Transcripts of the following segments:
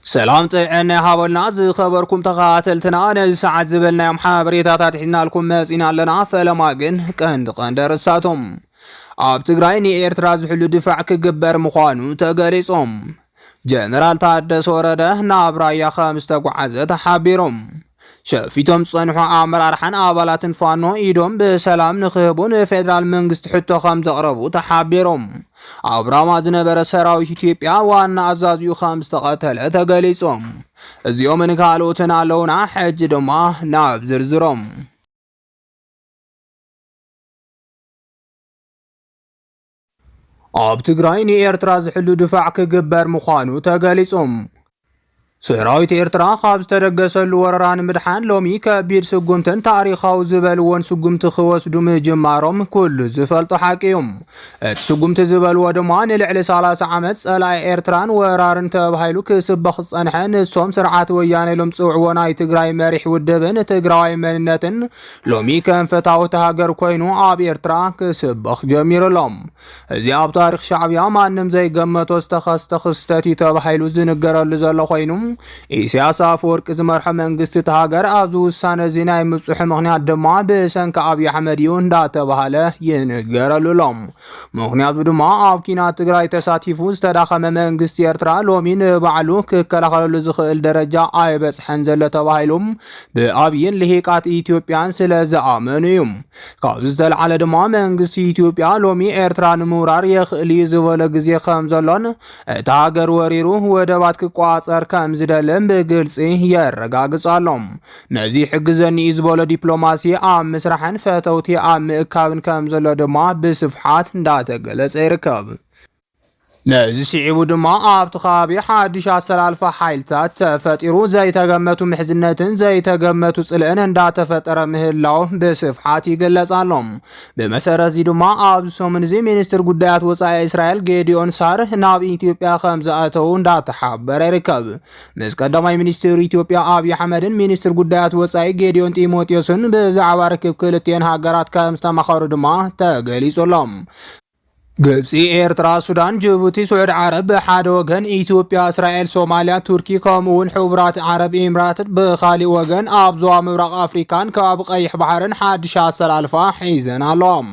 سلام طيعنا هابلنا خبركم تقاتلتنا نز ساعات زبلنا يوم حابريتات حنا لكم مازينا لنا فلما جن قند رساتهم اب تግራይ ኤርትራ ዝሕሉ ድፋዕ ክግበር ምዃኑ ተገሊጾም ጀነራል ታደሰ ወረደ ናብ ራያ ከምስ ተጓዓዘ ተሓቢሮም ሸፊቶም ጸንሑ አመራርሓን አባላትን ፋኖ ኢዶም በሰላም ንኽህቡን ፌደራል መንግስት ሕቶ ከም ዘቕረቡ ተሓቢሮም አብራማ ዝነበረ ሰራዊት ኢትዮጵያ ዋና አዛዚኡ ከምስ ተቀተለ ተገሊጾም እዚኦም ንካልኦትን ኣለውና ሕጂ ድማ ናብ ዝርዝሮም ኣብ ትግራይ ንኤርትራ ዝሕሉ ድፋዕ ክግበር ምዃኑ ተገሊጾም ሰራዊት ኤርትራ ካብ ዝተደገሰሉ ወረራን ምድሓን ሎሚ ከቢድ ስጉምትን ታሪኻዊ ዝበልዎን ስጉምቲ ክወስዱ ምጅማሮም ኩሉ ዝፈልጦ ሓቂዮም እቲ ስጉምቲ ዝበልዎ ድማ ንልዕሊ 30 ዓመት ጸላኢ ኤርትራን ወራርን ተባሂሉ ክስበኽ ጸንሐ ንሶም ስርዓት ወያነ ኢሎም ጽውዕዎ ናይ ትግራይ መሪሕ ውድብን ትግራዋይ መንነትን ሎሚ ከም ፈታዊት ሃገር ኮይኑ ኣብ ኤርትራ ክስበኽ ጀሚሩሎም እዚ ኣብ ታሪኽ ሻዕብያ ማንም ዘይገመቶ ዝተኸስተ ክስተት ተባሂሉ ዝንገረሉ ዘሎ ኮይኑ ኢሳያስ አፈወርቂ ዝመርሐ መንግስት ተሃገር ኣብዚ ውሳነ ዚና የምጽሑ ምኽንያት ድማ በሰንከ አብይ አሕመድ እንዳተባሃለ ይንገረሉሎም ምኽንያቱ ድማ ኣብ ኪናት ትግራይ ተሳቲፉ ዝተዳኸመ መንግስት ኤርትራ ሎሚ ንባዕሉ ክከላኸለሉ ዝኽእል ደረጃ ኣይበጽሐን ዘሎ ተባሂሎም ብአብይን ልሂቃት ኢትዮጵያን ስለ ዝኣመኑ እዮም ካብ ዝተልዓለ ድማ መንግስት ኢትዮጵያ ሎሚ ኤርትራ ንምውራር የኽእል ዝበለ ግዜ ከም ዘሎን እቲ ሃገር ወሪሩ ወደባት ክቋጸር ከም ዝደለም በግልጽ ያረጋግጻሎም ነዚ ሕግዘኒ ዝበለ ዲፕሎማሲ ኣብ ምስራሕን ፈተውቲ ኣብ ምእካብን ከም ዘሎ ድማ ብስፍሓት እንዳተገለጸ ይርከብ ነዚ ሲዒቡ ድማ ኣብቲ ከባቢ ሓድሽ ኣሰላልፋ ሓይልታት ተፈጢሩ ዘይተገመቱ ምሕዝነትን ዘይተገመቱ ጽልእን እንዳተፈጠረ ምህላው ብስፍሓት ይገለጻሎም ብመሰረት ድማ ኣብ ሰሙን እዚ ሚኒስትር ጉዳያት ወጻኢ እስራኤል ጌዲዮን ሳር ናብ ኢትዮጵያ ከም ዝኣተው እንዳተሓበረ ይርከብ ምስ ቀዳማይ ሚኒስትር ኢትዮጵያ አብይ አሕመድን ሚኒስትር ጉዳያት ወጻኢ ጌዲዮን ጢሞቴዎስን ብዛዕባ ርክብ ክልቲአን ሃገራት ከም ዝተማኸሩ ድማ ተገሊጹሎም ግብጽ ኤርትራ ሱዳን ጅቡቲ ስዑድ ዓረብ በሓደ ወገን ኢትዮጵያ እስራኤል ሶማሊያ ቱርኪ ከምኡውን ሕቡራት ዓረብ ኤምራት በኻሊ ወገን ኣብ ዞባ ምብራቅ አፍሪካን ካብ ቀይሕ ባህርን ሓድሽ ኣሰላልፋ ሒዘን ኣለዎም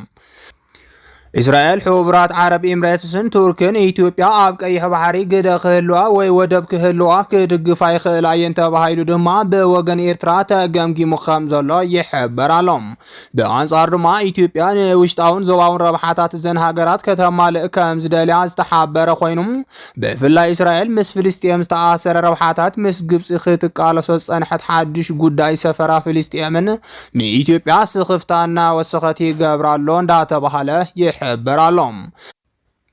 እስራኤል ሕቡራት ዓረብ ኤምሬትስን ቱርክን ኢትዮጵያ ኣብ ቀይሕ ባህሪ ግደ ክህልዋ ወይ ወደብ ክህልዋ ክድግፋ ይኽእላ እየን ተባሂሉ ድማ ብወገን ኤርትራ ተገምጊሙ ከም ዘሎ ይሕበራሎም ብኣንጻር ድማ ኢትዮጵያ ንውሽጣውን ዞባውን ረብሓታት እዘን ሃገራት ከተማልእ ከም ዝደልያ ዝተሓበረ ኮይኑ ብፍላይ እስራኤል ምስ ፍልስጥኤም ዝተኣሰረ ረብሓታት ምስ ግብፂ ክትቃለሶ ዝጸንሐት ሓድሽ ጉዳይ ሰፈራ ፍልስጥኤምን ንኢትዮጵያ ስኽፍታና ወሰኸት ይገብራሎ እንዳተባሃለ ይሕበራሎም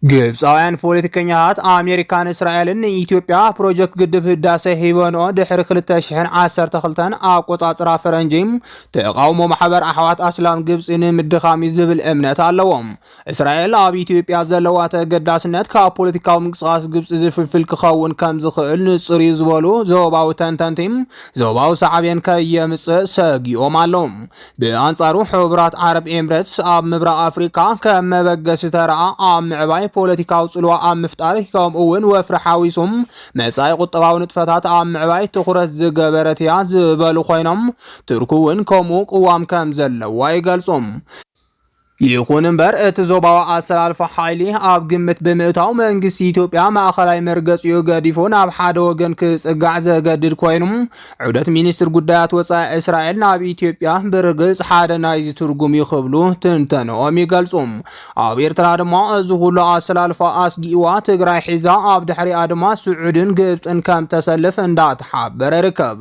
ግብፃውያን ፖለቲከኛታት አሜሪካን እስራኤልን ኢትዮጵያ ፕሮጀክት ግድብ ህዳሴ ሂበንኦ ድሕሪ 2012 ኣቆጻጽራ ፈረንጂም ተቃውሞ ማሕበር ኣሕዋት ኣስላም ግብፂ ንምድኻም ዝብል እምነት ኣለዎም እስራኤል ኣብ ኢትዮጵያ ዘለዋ ተገዳስነት ካብ ፖለቲካዊ ምንቅስቓስ ግብፂ ዝፍልፍል ክኸውን ከም ዝኽእል ንጹር ዝበሉ ዞባዊ ተንተንቲም ዞባዊ ሳዕብየን ከየምጽእ ሰጊኦም ኣለዎም ብኣንጻሩ ሕቡራት ዓረብ ኤምሬትስ ኣብ ምብራቅ አፍሪካ ከም መበገሲ ተረኣ ኣብ ምዕባይ ፖለቲካዊ ጽልዋ ኣብ ምፍጣር ከምኡውን ወፍሪ ሓዊሱም መጻኢ ቁጠባዊ ንጥፈታት ኣብ ምዕባይ ትኹረት ዝገበረት እያ ዝበሉ ኮይኖም ትርኩውን ከምኡ ቅዋም ከም ዘለዋ ይገልጹም ይኹን እምበር እቲ ዞባዊ ኣሰላልፋ ሓይሊ ኣብ ግምት ብምእታው መንግስቲ ኢትዮጵያ ማእኸላይ መርገፂኡ ገዲፉ ናብ ሓደ ወገን ክጽጋዕ ዘገድድ ኮይኑ ዑደት ሚኒስትር ጉዳያት ወጻኢ እስራኤል ናብ ኢትዮጵያ ብርግጽ ሓደ ናይዚ ትርጉም ይኽብሉ ትንተንኦም ይገልጹ ኣብ ኤርትራ ድማ እዚ ኩሉ ኣሰላልፋ ኣስጊእዋ ትግራይ ሒዛ ኣብ ድሕሪኣ ድማ ስዑድን ግብፅን ከም ተሰልፍ እንዳተሓበረ ይርከብ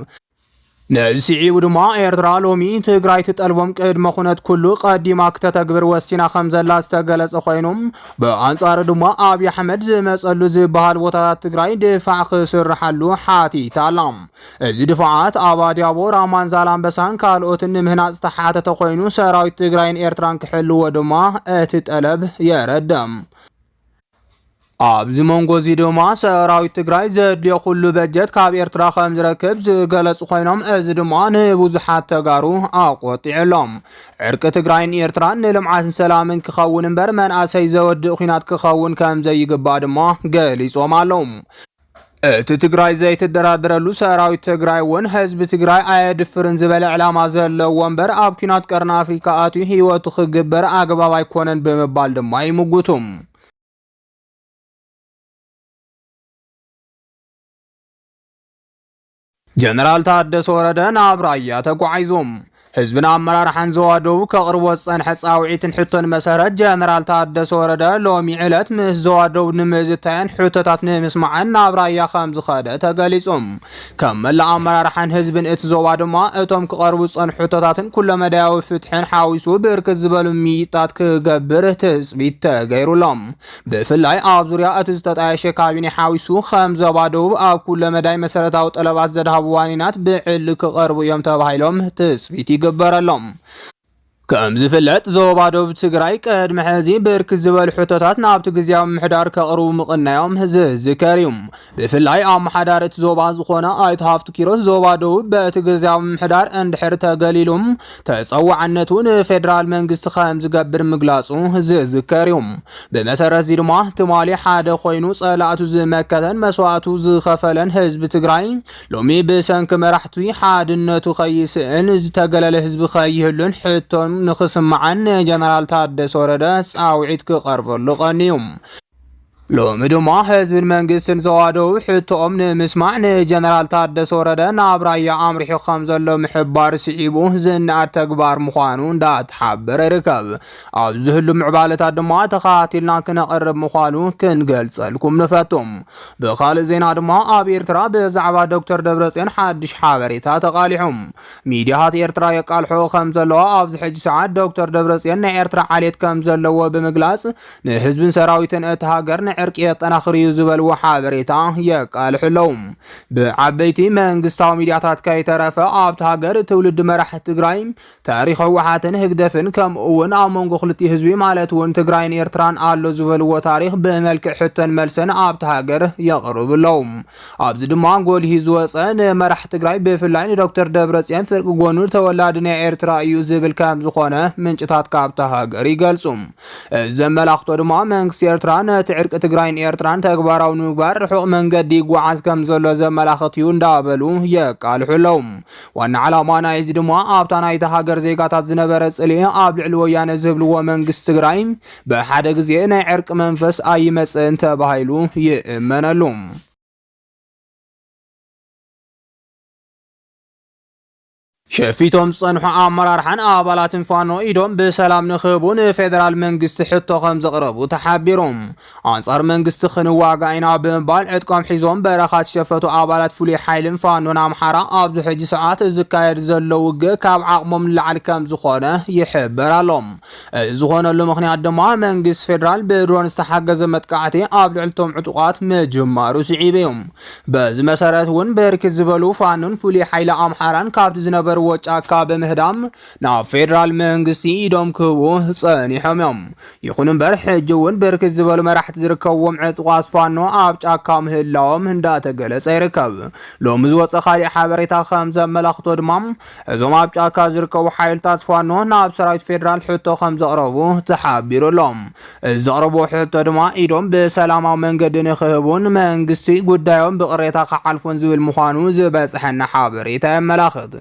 ነዚዒው ድማ ኤርትራ ሎሚ ትግራይ ትጠልቦም ቅድመ ኩነት ኩሉ ቀዲማ ከተተግብር ወሲና ከም ዘላ ዝተገለጸ ኮይኖም በአንጻር ድማ አብይ አሕመድ ዝመጸሉ ዝበሃል ቦታታት ትግራይ ድፋዕ ክስርሓሉ ሓቲት ኣሎም እዚ ድፋዓት ኣብ ኣዲያቦ ራማን ዛላምበሳን ካልኦትን ምህናጽ ተሓተተ ኮይኑ ሰራዊት ትግራይን ኤርትራን ክሕልዎ ድማ እቲ ጠለብ የረድም ኣብዚ መንጎ እዚ ድማ ሰራዊት ትግራይ ዘድልዮ ኩሉ በጀት ካብ ኤርትራ ከም ዝረክብ ዝገለጹ ኮይኖም እዚ ድማ ንብዙሓት ተጋሩ ኣቆጢዕሎም ዕርቂ ትግራይን ኤርትራን ንልምዓትን ሰላምን ክኸውን እምበር መንኣሰይ ዘወድእ ኩናት ክኸውን ከም ዘይግባእ ድማ ገሊጾም ኣለዉ ትግራይ ዘይተደራደረሉ ሰራዊት ትግራይ ወን ህዝብ ትግራይ አየድፍርን ዝበለ ዕላማ ዘለዎ ወንበር ኣብ ኩናት ቀርና አፍሪካ አትዩ ህይወቱ ክግበር አግባብ አይኮነን በመባል ድማ ይምጉቱም ጀነራል ታደሰ ወረደ ናብ ራያ ተጓዒዞም ህዝብና አመራር ሓንዘዋደው ከቅርቦት ጸንሐ ጻውዒትን ሕቶን መሰረት ጀነራል ታደሰ ወረደ ሎሚ ዕለት ምስ ዘዋደው ንምዝታየን ሕቶታት ንምስማዕን ናብ ራያ ከም ዝኸደ ተገሊጾም ከም መላእ አመራርሓን ህዝብን እቲ ዞባ ድማ እቶም ክቐርቡ ጸንሑ ሕቶታትን ኩለ መዳያዊ ፍትሕን ሓዊሱ ብርክት ዝበሉ ሚጣት ክገብር ትጽቢት ተገይሩሎም ብፍላይ ኣብ ዙርያ እቲ ዝተጣየሸ ካቢኔ ሓዊሱ ከም ዘባደው ኣብ ኩለ መዳይ መሰረታዊ ጠለባት ዘድሃቡ ዋኒናት ብዕሊ ክቐርቡ እዮም ተባሂሎም ትጽቢት ይገበረሎም ከም ዝፍለጥ ዞባ ደቡብ ትግራይ ቀድሚ ሕዚ ብርክት ዝበሉ ሕቶታት ናብቲ ግዝያዊ ምሕዳር ከቕርቡ ምቕናዮም ዝዝከር እዩ ብፍላይ ኣብ መሓዳር እቲ ዞባ ዝኾነ ኣይተ ሃፍቱ ኪሮስ ዞባ ደቡብ በቲ ግዝያዊ ምሕዳር እንድሕር ተገሊሉም ተፀዋዕነቱ ንፌደራል መንግስቲ ከም ዝገብር ምግላጹ ዝዝከር እዩ ብመሰረት እዚ ድማ ትማሊ ሓደ ኮይኑ ጸላእቱ ዝመከተን መስዋዕቱ ዝኸፈለን ህዝቢ ትግራይ ሎሚ ብሰንኪ መራሕቲ ሓድነቱ ከይስእን ዝተገለለ ህዝቢ ከይህሉን ሕቶን ንኽስምዓን ጀነራል ታደሰ ወረደ ጻውዒት ክቐርበሉ ቀኒዩ ሎሚ ድማ ህዝብን መንግስትን ዘዋደው ሕቶኦም ንምስማዕ ንጀነራል ታደሰ ወረደ ናብ ራያ ኣምሪሑ ከም ዘሎ ምሕባር ስዒቡ ዝነኣድ ተግባር ምዃኑ እንዳተሓበረ ይርከብ ኣብ ዝህሉ ምዕባለታት ድማ ተኸታቲልና ክነቕርብ ምዃኑ ክንገልጸልኩም ንፈቱም ብኻልእ ዜና ድማ ኣብ ኤርትራ ብዛዕባ ዶክተር ደብረጽዮን ሓድሽ ሓበሬታ ተቃሊሖም ሚድያታት ኤርትራ የቃልሑ ከም ዘለዋ ኣብዚ ሕጂ ሰዓት ዶክተር ደብረጽዮን ናይ ኤርትራ ዓሌት ከም ዘለዎ ብምግላጽ ንህዝብን ሰራዊትን እቲ ሃገር ዕርቂ የጠናኽርዩ ዝበልዎ ሓበሬታ የቃልሕሎም ብዓበይቲ መንግስታዊ ሚድያታት ከይተረፈ ኣብቲ ሃገር ትውልድ መራሕቲ ትግራይ ታሪኽ ህወሓትን ህግደፍን ከምኡውን ኣብ መንጎ ክልቲኡ ህዝቢ ማለት እውን ትግራይን ኤርትራን ኣሎ ዝበልዎ ታሪኽ ብመልክዕ ሕቶን መልስን ኣብቲ ሃገር የቕርብሎም ኣብዚ ድማ ጎልሂ ዝወፀ ንመራሕቲ ትግራይ ብፍላይ ንዶክተር ደብረጽዮን ፍርቂ ጎኑ ተወላዲ ናይ ኤርትራ እዩ ዝብል ከም ዝኾነ ምንጭታት ካብቲ ሃገር ይገልጹ ዘመላኽቶ ድማ መንግስቲ ኤርትራ ነቲ ዕርቂ ትግራይን ኤርትራን ተግባራዊ ምግባር ርሑቕ መንገዲ ይጓዓዝ ከም ዘሎ ዘመላኽት እዩ እንዳበሉ የቃልሑሎም ዋና ዓላማ ናይዚ ድማ ኣብታ ናይቲ ሃገር ዜጋታት ዝነበረ ጽልኢ ኣብ ልዕሊ ወያነ ዝህብልዎ መንግስቲ ትግራይ ብሓደ ግዜ ናይ ዕርቂ መንፈስ ኣይመጽእን ተባሂሉ ይእመነሉ ሸፊቶም ጸንሑ ኣመራርሓን ኣባላትን ፋኖ ኢዶም ብሰላም ንኽህቡን ፌደራል መንግስቲ ሕቶ ከም ዘቕረቡ ተሓቢሮም አንጻር መንግስቲ ክንዋጋእ ኢና ብምባል ዕጥቆም ሒዞም በረኻ ዝሸፈቱ ኣባላት ፍሉይ ሓይልን ፋኖን ኣምሓራ ኣብዚ ሕጂ ሰዓት ዝካየድ ዘሎ ውግእ ካብ ዓቕሞም ንላዕሊ ከም ዝኾነ ይሕበራሎም ዝኾነሉ ምኽንያት ድማ መንግስቲ ፌደራል ብድሮን ዝተሓገዘ መጥቃዕቲ ኣብ ልዕልቶም ዕጡቓት ምጅማሩ ስዒብ እዮም በዚ መሰረት እውን ብርክት ዝበሉ ፋኖን ፍሉይ ሓይሊ ኣምሓራን ካብቲ ዝነበሩ ወጫካ በምህዳም ናብ ፌደራል መንግስቲ ኢዶም ክህቡ ጸኒሖም እዮም ይኹን እምበር ሕጂ እውን ብርክት ዝበሉ መራሕቲ ዝርከብዎም ዕጡቓት ፋኖ ኣብ ጫካ ምህላዎም እንዳተገለጸ ይርከብ ሎሚ ዝወፀ ካሊእ ሓበሬታ ከም ዘመላኽቶ ድማ እዞም ኣብ ጫካ ዝርከቡ ሓይልታት ፋኖ ናብ ሰራዊት ፌደራል ሕቶ ከም ዘቕረቡ ተሓቢሩሎም ዘቕረቡ ሕቶ ድማ ኢዶም ብሰላማዊ መንገዲ ንኽህቡን መንግስቲ ጉዳዮም ብቕሬታ ክሓልፉን ዝብል ምዃኑ ዝበፅሐና ሓበሬታ የመላኽት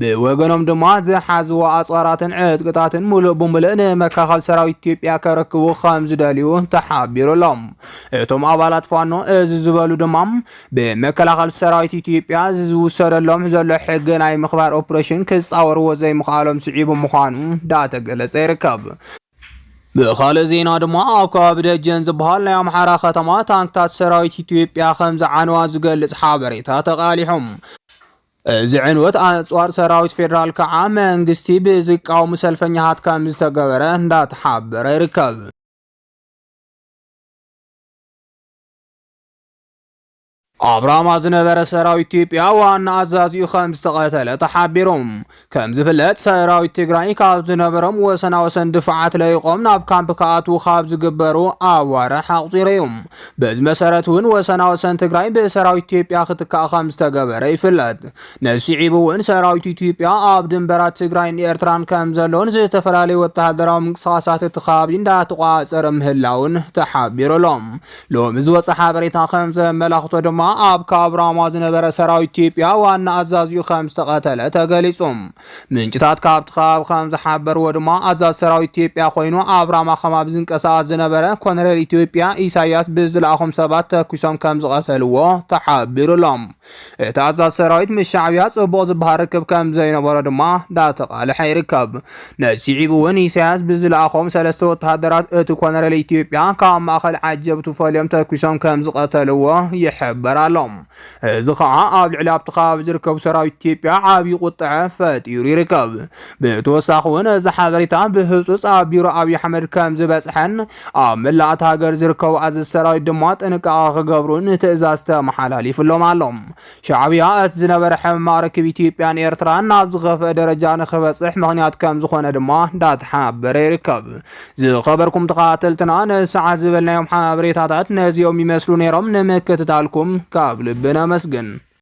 ብወገኖም ድማ ዝሓዝዎ ኣጽዋራትን ዕጥቅታትን ሙሉእ ብምሉእ ንመካኸል ሰራዊት ኢትዮጵያ ከረክቡ ከም ዝደልዩ ተሓቢሩሎም እቶም ኣባላት ፋኖ እዚ ዝበሉ ድማ ብመከላኸል ሰራዊት ኢትዮጵያ ዝውሰደሎም ዘሎ ሕጊ ናይ ምኽባር ኦፕሬሽን ክጻወርዎ ዘይምኽኣሎም ስዒቡ ምዃኑ እንዳተገለጸ ይርከብ ብኻልእ ዜና ድማ ኣብ ከባቢ ደጀን ዝበሃል ናይ ኣምሓራ ከተማ ታንክታት ሰራዊት ኢትዮጵያ ከም ዝዓነዋ ዝገልጽ ሓበሬታ ተቃሊሖም እዚ ዕንወት ኣጽዋር ሰራዊት ፌደራል ከዓ መንግስቲ ብዝቃወሙ ሰልፈኛታት ከም ዝተገበረ እንዳተሓበረ ይርከብ አብራማ ዝነበረ ሰራዊት ኢትዮጵያ ዋና አዛዚኡ ከም ዝተቀተለ ተሓቢሮም ከም ዝፍለጥ ሰራዊት ትግራይ ካብ ዝነበሮም ወሰና ወሰን ድፍዓት ለይቆም ናብ ካምፕ ከኣትዉ ካብ ዝግበሩ ኣዋረ ሓቁፂሮም በዚ መሰረት እውን ወሰና ወሰን ትግራይ ብሰራዊት ኢትዮጵያ ክትካእ ከም ዝተገበረ ይፍለጥ ነሲዒቡ እውን ሰራዊት ኢትዮጵያ ኣብ ድንበራት ትግራይን ኤርትራን ከም ዘሎን ዝተፈላለዩ ወተሃደራዊ ምንቅስቃሳት ተኻቢ እንዳተቋፀረ ምህላውን ተሓቢሮሎም ሎሚ ዝወፀ ሓበሬታ ከም ዘመላኽቶ ድማ ኣብ ካብ ራማ ዝነበረ ሰራዊት ኢትዮጵያ ዋና ኣዛዝዩ ከም ዝተቐተለ ተገሊጹም ምንጭታት ካብቲ ከባቢ ከም ዝሓበርዎ ድማ ኣዛዝ ሰራዊት ኢትዮጵያ ኮይኑ ኣብ ራማ ከባቢ ዝንቀሳቐስ ዝነበረ ኮሎኔል ኢትዮጵያ ኢሳያስ ብዝለኣኹም ሰባት ተኪሶም ከም ዝቐተልዎ ተሓቢሩሎም እቲ ኣዛዝ ሰራዊት ምስ ሻዕብያ ጽቡቕ ዝበሃል ርክብ ከም ዘይነበሮ ድማ ዳተቓልሐ ይርከብ ነሲዒቡ እውን ኢሳያስ ብዝለኣኹም 3 ወተሃደራት እቲ ኮሎኔል ኢትዮጵያ ካብ ማእኸል ዓጀብቱ ፈልዮም ተኪሶም ከም ዝቐተልዎ ይሕበራሎም እዚ ከዓ ኣብ ልዕሊ ኣብቲ ከባቢ ዝርከቡ ሰራዊት ኢትዮጵያ ዓብዪ ቁጥዐ ፈጢሩ ይርከብ ብተወሳኺ እውን እዚ ሓበሬታ ብህፁፅ ኣብ ቢሮ ኣብዪ ኣሕመድ ከም ዝበፅሐን ኣብ መላእቲ ሃገር ዝርከቡ ኣዘዝ ሰራዊት ድማ ጥንቃቐ ክገብሩን ትእዛዝ ተመሓላሊፉሎም ኣሎም ሻዕብያ እቲ ዝነበረ ሕማቕ ርክብ ኢትዮጵያን ኤርትራን ናብ ዝኸፍአ ደረጃ ንኽበፅሕ ምኽንያት ከም ዝኾነ ድማ እንዳተሓበረ ይርከብ ዝኸበርኩም ተኸታተልትና ንሰዓት ዝበልናዮም ሓበሬታታት ነዚኦም ይመስሉ ነይሮም ንምክትታልኩም ካብ ልብና መስግን